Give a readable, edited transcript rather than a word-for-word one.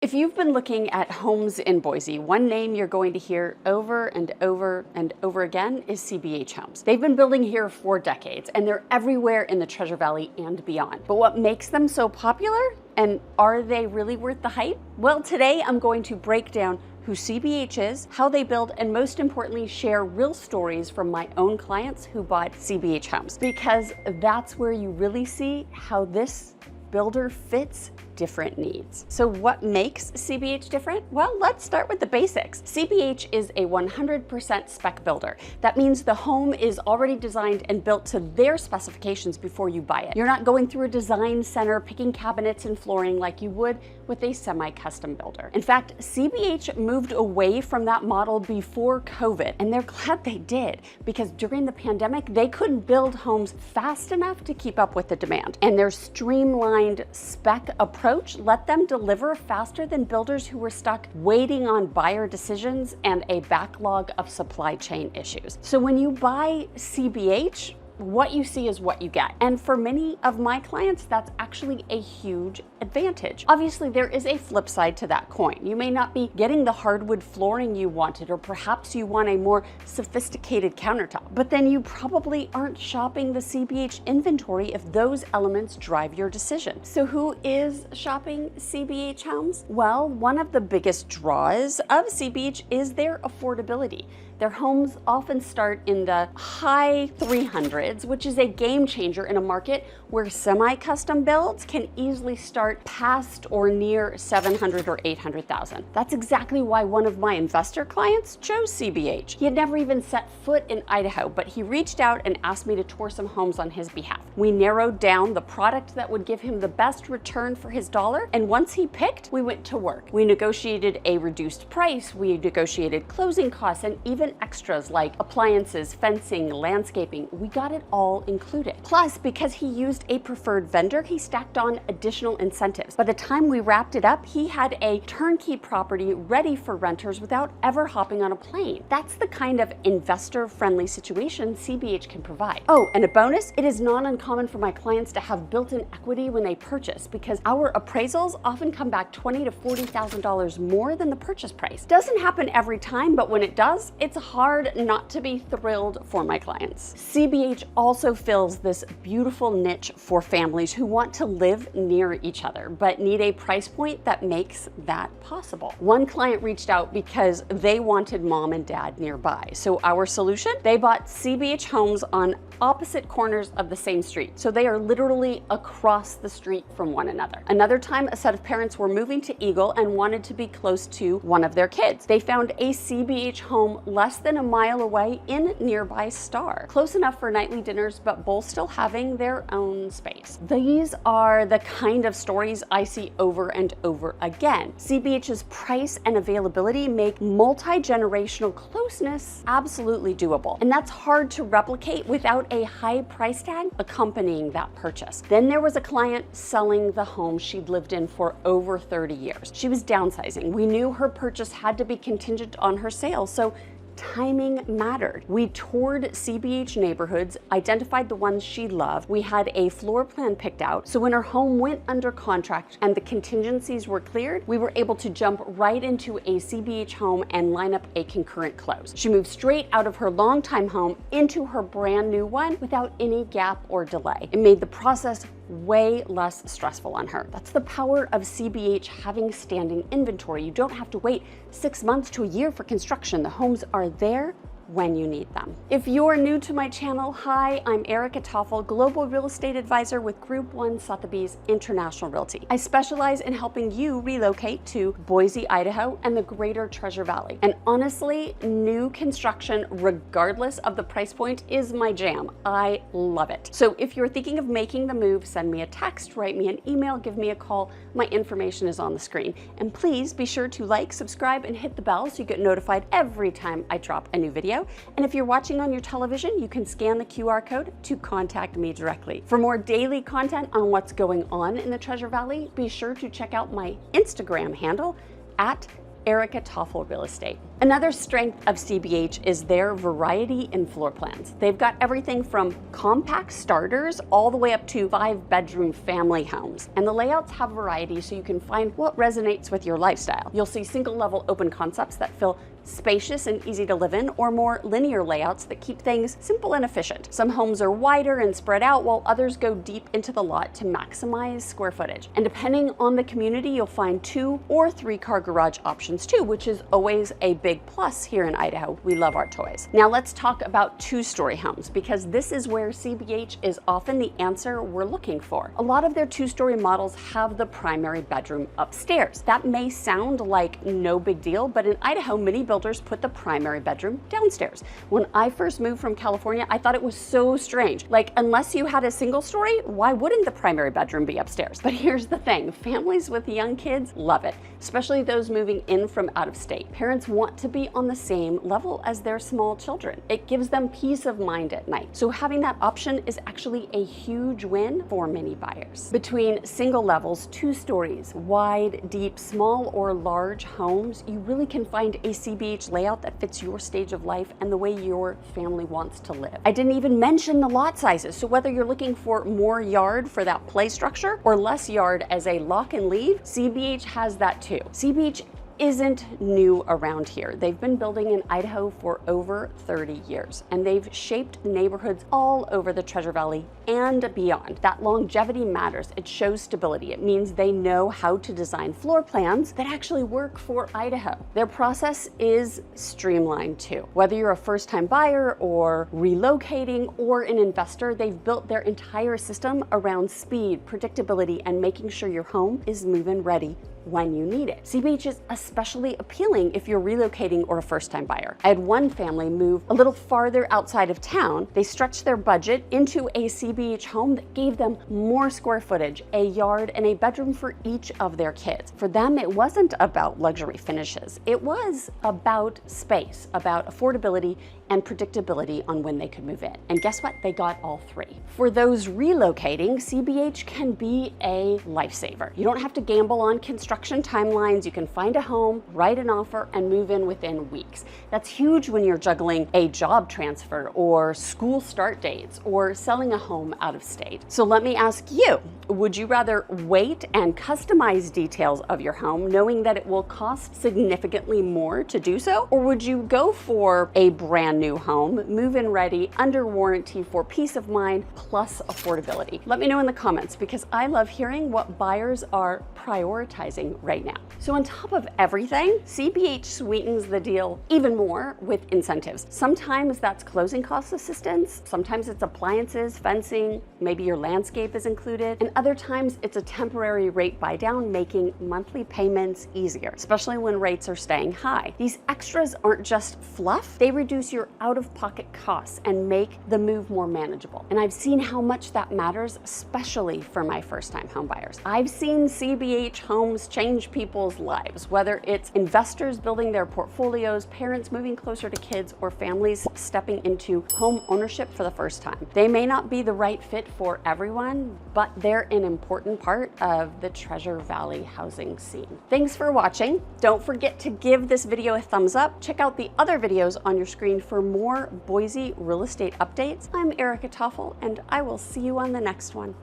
If you've been looking at homes in Boise, one name you're going to hear over and over and over again is CBH Homes. They've been building here for decades, and they're everywhere in the Treasure Valley and beyond. But what makes them so popular, and are they really worth the hype? Well, today I'm going to break down who CBH is, how they build, and most importantly, share real stories from my own clients who bought CBH Homes, because that's where you really see how this builder fits different needs. So what makes CBH different? Well, let's start with the basics. CBH is a 100% spec builder. That means the home is already designed and built to their specifications before you buy it. You're not going through a design center picking cabinets and flooring like you would with a semi-custom builder. In fact, CBH moved away from that model before COVID, and they're glad they did, because during the pandemic, they couldn't build homes fast enough to keep up with the demand. And their streamlined spec approach let them deliver faster than builders who were stuck waiting on buyer decisions and a backlog of supply chain issues. So when you buy CBH, what you see is what you get. And for many of my clients, that's actually a huge advantage. Obviously, there is a flip side to that coin. You may not be getting the hardwood flooring you wanted, or perhaps you want a more sophisticated countertop, but then you probably aren't shopping the CBH inventory if those elements drive your decision. So who is shopping CBH Homes? Well, one of the biggest draws of CBH is their affordability. Their homes often start in the high 300s, which is a game changer in a market where semi-custom builds can easily start past or near 700 or 800,000. That's exactly why one of my investor clients chose CBH. He had never even set foot in Idaho, but he reached out and asked me to tour some homes on his behalf. We narrowed down the product that would give him the best return for his dollar, and once he picked, we went to work. We negotiated a reduced price, we negotiated closing costs, and even extras like appliances, fencing, landscaping. We got it all included. Plus, because he used a preferred vendor, he stacked on additional incentives. By the time we wrapped it up, he had a turnkey property ready for renters without ever hopping on a plane. That's the kind of investor-friendly situation CBH can provide. Oh, and a bonus, it is not uncommon for my clients to have built-in equity when they purchase, because our appraisals often come back $20,000 to $40,000 more than the purchase price. Doesn't happen every time, but when it does, it's hard not to be thrilled for my clients. CBH also fills this beautiful niche for families who want to live near each other, but need a price point that makes that possible. One client reached out because they wanted mom and dad nearby. So our solution, they bought CBH homes on opposite corners of the same street. So they are literally across the street from one another. Another time, a set of parents were moving to Eagle and wanted to be close to one of their kids. They found a CBH home less than a mile away in nearby Star. Close enough for nightly dinners, but both still having their own space. These are the kind of stories I see over and over again. CBH's price and availability make multi-generational closeness absolutely doable. And that's hard to replicate without a high price tag accompanying that purchase. Then there was a client selling the home she'd lived in for over 30 years. She was downsizing. We knew her purchase had to be contingent on her sale, so timing mattered. We toured CBH neighborhoods, identified the ones she loved. We had a floor plan picked out. So when her home went under contract and the contingencies were cleared, we were able to jump right into a CBH home and line up a concurrent close. She moved straight out of her longtime home into her brand new one without any gap or delay. It made the process way less stressful on her. That's the power of CBH having standing inventory. You don't have to wait 6 months to a year for construction. The homes are there when you need them. If you're new to my channel, hi, I'm Erica Toffel, Global Real Estate Advisor with Group 1 Sotheby's International Realty. I specialize in helping you relocate to Boise, Idaho and the greater Treasure Valley. And honestly, new construction, regardless of the price point, is my jam. I love it. So if you're thinking of making the move, send me a text, write me an email, give me a call. My information is on the screen. And please be sure to like, subscribe, and hit the bell so you get notified every time I drop a new video. And if you're watching on your television, you can scan the QR code to contact me directly. For more daily content on what's going on in the Treasure Valley, be sure to check out my Instagram handle at Erica Toffel Real Estate. Another strength of CBH is their variety in floor plans. They've got everything from compact starters all the way up to 5-bedroom family homes. And the layouts have variety so you can find what resonates with your lifestyle. You'll see single-level open concepts that feel spacious and easy to live in, or more linear layouts that keep things simple and efficient. Some homes are wider and spread out, while others go deep into the lot to maximize square footage. And depending on the community, you'll find 2 or 3-car garage options too, which is always a big plus here in Idaho. We love our toys. Now let's talk about 2-story homes, because this is where CBH is often the answer we're looking for. A lot of their 2-story models have the primary bedroom upstairs. That may sound like no big deal, but in Idaho, many builders put the primary bedroom downstairs. When I first moved from California, I thought it was so strange. Like, unless you had a single story, why wouldn't the primary bedroom be upstairs? But here's the thing, families with young kids love it, especially those moving in from out of state. Parents want to be on the same level as their small children. It gives them peace of mind at night. So having that option is actually a huge win for many buyers. Between single levels, 2 stories, wide, deep, small, or large homes, you really can find a CBH layout that fits your stage of life and the way your family wants to live. I didn't even mention the lot sizes, so whether you're looking for more yard for that play structure or less yard as a lock and leave, CBH has that too. CBH isn't new around here. They've been building in Idaho for over 30 years, and they've shaped neighborhoods all over the Treasure Valley and beyond. That longevity matters. It shows stability. It means they know how to design floor plans that actually work for Idaho. Their process is streamlined too. Whether you're a first-time buyer or relocating or an investor, they've built their entire system around speed, predictability, and making sure your home is move-in ready when you need it. CBH is especially appealing if you're relocating or a first-time buyer. I had one family move a little farther outside of town. They stretched their budget into a CBH home that gave them more square footage, a yard, and a bedroom for each of their kids. For them, it wasn't about luxury finishes. It was about space, about affordability, and predictability on when they could move in. And guess what? They got all 3. For those relocating, CBH can be a lifesaver. You don't have to gamble on construction timelines. You can find a home, write an offer, and move in within weeks. That's huge when you're juggling a job transfer or school start dates or selling a home out of state. So let me ask you, would you rather wait and customize details of your home knowing that it will cost significantly more to do so? Or would you go for a brand new home, move-in ready, under warranty for peace of mind plus affordability? Let me know in the comments, because I love hearing what buyers are prioritizing right now. So on top of everything, CBH sweetens the deal even more with incentives. Sometimes that's closing cost assistance, sometimes it's appliances, fencing, maybe your landscape is included, and other times it's a temporary rate buy down, making monthly payments easier, especially when rates are staying high. These extras aren't just fluff, they reduce your out-of-pocket costs and make the move more manageable. And I've seen how much that matters, especially for my first-time home buyers. I've seen CBH Homes change people's lives, whether it's investors building their portfolios, parents moving closer to kids, or families stepping into home ownership for the first time. They may not be the right fit for everyone, but they're an important part of the Treasure Valley housing scene. Thanks for watching. Don't forget to give this video a thumbs up. Check out the other videos on your screen for more Boise real estate updates. I'm Erica Toffel, and I will see you on the next one.